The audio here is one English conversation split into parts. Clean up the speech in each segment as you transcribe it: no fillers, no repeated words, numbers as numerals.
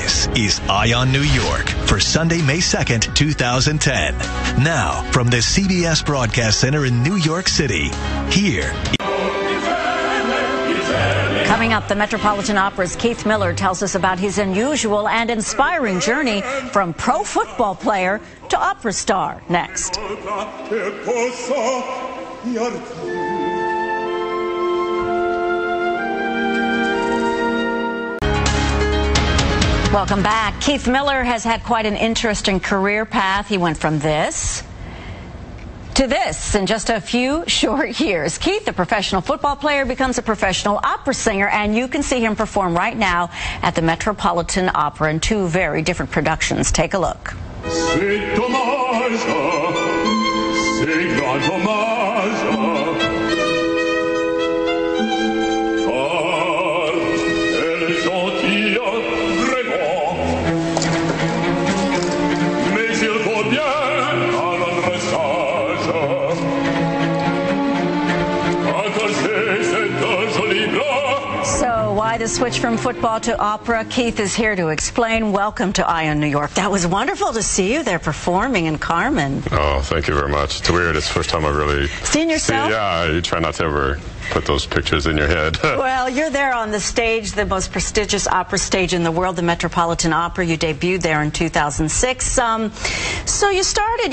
This is Eye on New York for Sunday, May 2nd, 2010. Now, from the CBS Broadcast Center in New York City, here. Coming up, the Metropolitan Opera's Keith Miller tells us about his unusual and inspiring journey from pro football player to opera star. Next. Welcome back. Keith Miller has had quite an interesting career path. He went from this to this in just a few short years. Keith, a professional football player, becomes a professional opera singer, and you can see him perform right now at the Metropolitan Opera in two very different productions. Take a look. Why the switch from football to opera? Keith is here to explain. Welcome to Eye on New York. That was wonderful to see you there performing in Carmen. Oh, thank you very much. It's weird. It's the first time I've really seen yourself. Yeah, you try not to ever put those pictures in your head. Well, you're there on the stage, the most prestigious opera stage in the world, the Metropolitan Opera. You debuted there in 2006. So you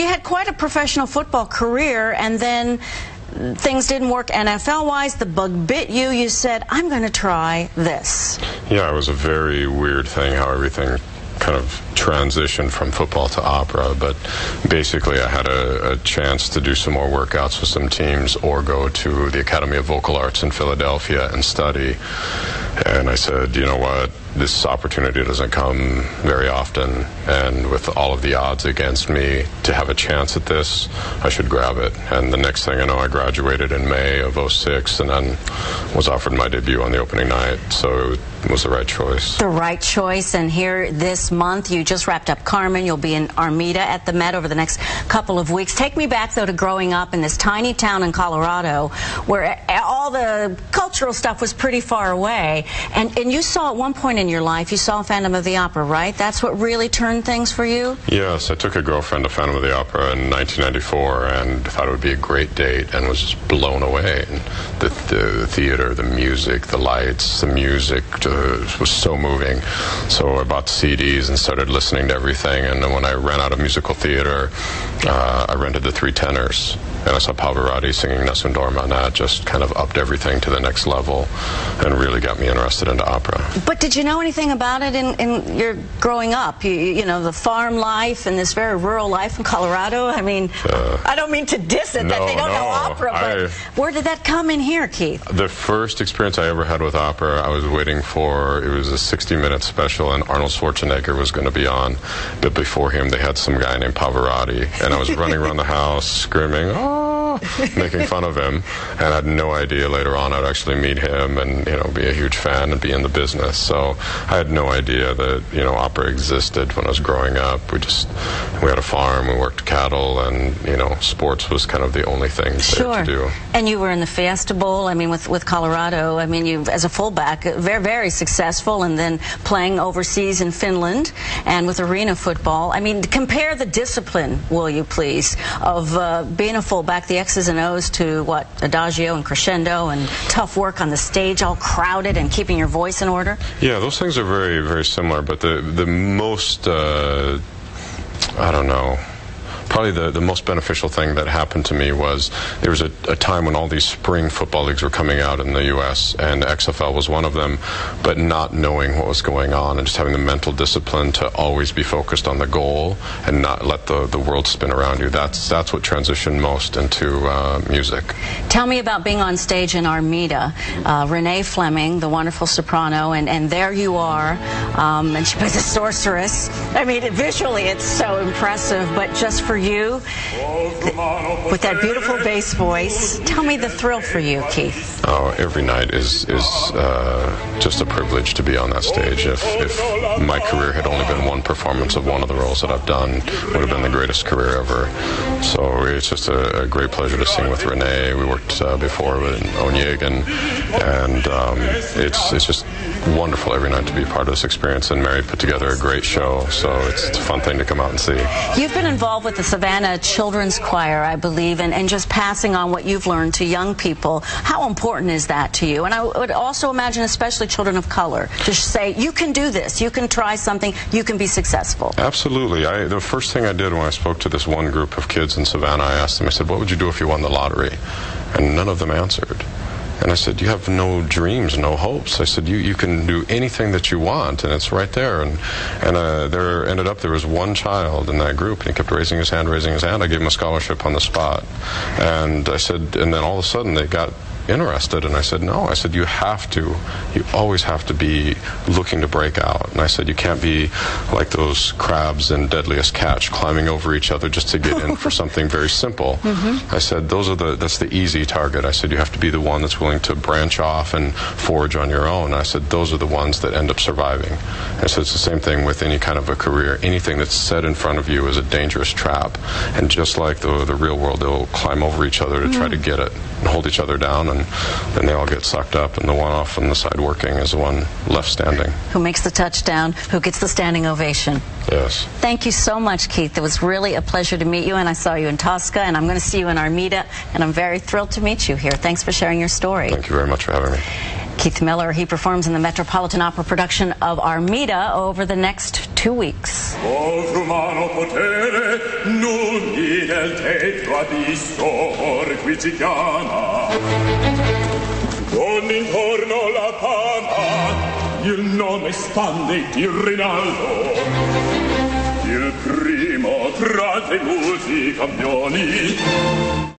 had quite a professional football career, and then things didn't work NFL-wise. The bug bit you. You said, I'm going to try this. Yeah, it was a very weird thing how everything kind of transitioned from football to opera, but basically I had a chance to do some more workouts with some teams or go to the Academy of Vocal Arts in Philadelphia and study. And I said, you know what, this opportunity doesn't come very often, and with all of the odds against me, to have a chance at this, I should grab it. And the next thing I know, I graduated in May of '06 and then was offered my debut on the opening night, so it was the right choice. The right choice, and here this month, you just wrapped up Carmen. You'll be in Armida at the Met over the next couple of weeks. Take me back, though, to growing up in this tiny town in Colorado where all the cultural stuff was pretty far away. And you saw at one point in your life, you saw Phantom of the Opera, right? That's what really turned things for you? Yes, I took a girlfriend to Phantom of the Opera in 1994 and thought it would be a great date and was just blown away. And the theater, the music, the lights, the music was so moving. So I bought CDs and started listening to everything. And then when I ran out of musical theater, I rented the Three Tenors. And I saw Pavarotti singing Nessun Dorma, and that just kind of upped everything to the next level and really got me interested into opera. But did you know anything about it in your growing up? You know, the farm life and this very rural life in Colorado? I mean, I don't mean to diss it that they don't know opera, but where did that come in here, Keith? The first experience I ever had with opera, I was waiting for, it was a 60-minute special, and Arnold Schwarzenegger was going to be on. But before him, they had some guy named Pavarotti, and I was running around the house screaming, "Oh!" making fun of him, and I had no idea later on I'd actually meet him and, you know, be a huge fan and be in the business. So I had no idea that, you know, opera existed when I was growing up. We had a farm, we worked cattle, and, you know, sports was kind of the only thing there to do. And you were in the Fiesta Bowl, I mean, with Colorado. I mean, you, as a fullback, very, very successful, and then playing overseas in Finland and with arena football. I mean, compare the discipline, will you please, of being a fullback, the X's and O's, to what, adagio and crescendo and tough work on the stage, all crowded, and keeping your voice in order? Yeah, those things are very, very similar, but the most, I don't know, probably the most beneficial thing that happened to me was there was a time when all these spring football leagues were coming out in the U.S., and XFL was one of them, but not knowing what was going on and just having the mental discipline to always be focused on the goal and not let the world spin around you. That's what transitioned most into music. Tell me about being on stage in Armida. Renee Fleming, the wonderful soprano, and there you are, and she plays a sorceress. I mean, visually it's so impressive, but just for you with that beautiful bass voice. Tell me the thrill for you, Keith. Oh, every night is just a privilege to be on that stage. If my career had only been one performance of one of the roles that I've done, it would have been the greatest career ever. So it's just a great pleasure to sing with Renee. We worked before with Onegin, and it's just wonderful every night to be part of this experience. And Mary put together a great show, so it's a fun thing to come out and see. You've been involved with the Savannah Children's Choir, I believe, and just passing on what you've learned to young people. How important is that to you? And I would also imagine, especially children of color, to say, you can do this, you can try something, you can be successful. Absolutely. The first thing I did when I spoke to this one group of kids in Savannah, I asked them, I said, what would you do if you won the lottery? And none of them answered. And I said, you have no dreams, no hopes. I said, you can do anything that you want, and it's right there. And there was one child in that group, and he kept raising his hand. I gave him a scholarship on the spot. And I said, and then all of a sudden they got interested, and I said, no. I said, you always have to be looking to break out. And I said, you can't be like those crabs in Deadliest Catch, climbing over each other just to get in for something very simple. I said, that's the easy target. I said, you have to be the one that's willing to branch off and forge on your own. I said, those are the ones that end up surviving. I said, it's the same thing with any kind of a career. Anything that's set in front of you is a dangerous trap. And just like the real world, they'll climb over each other to try to get it and hold each other down, and then they all get sucked up, and the one off on the side working is the one left standing. Who makes the touchdown, who gets the standing ovation. Yes. Thank you so much, Keith. It was really a pleasure to meet you, and I saw you in Tosca, and I'm going to see you in Armida, and I'm very thrilled to meet you here. Thanks for sharing your story. Thank you very much for having me. Keith Miller, he performs in the Metropolitan Opera production of Armida over the next 2 weeks. Il nome spande di Rinaldo, il primo tra dei multi campioni.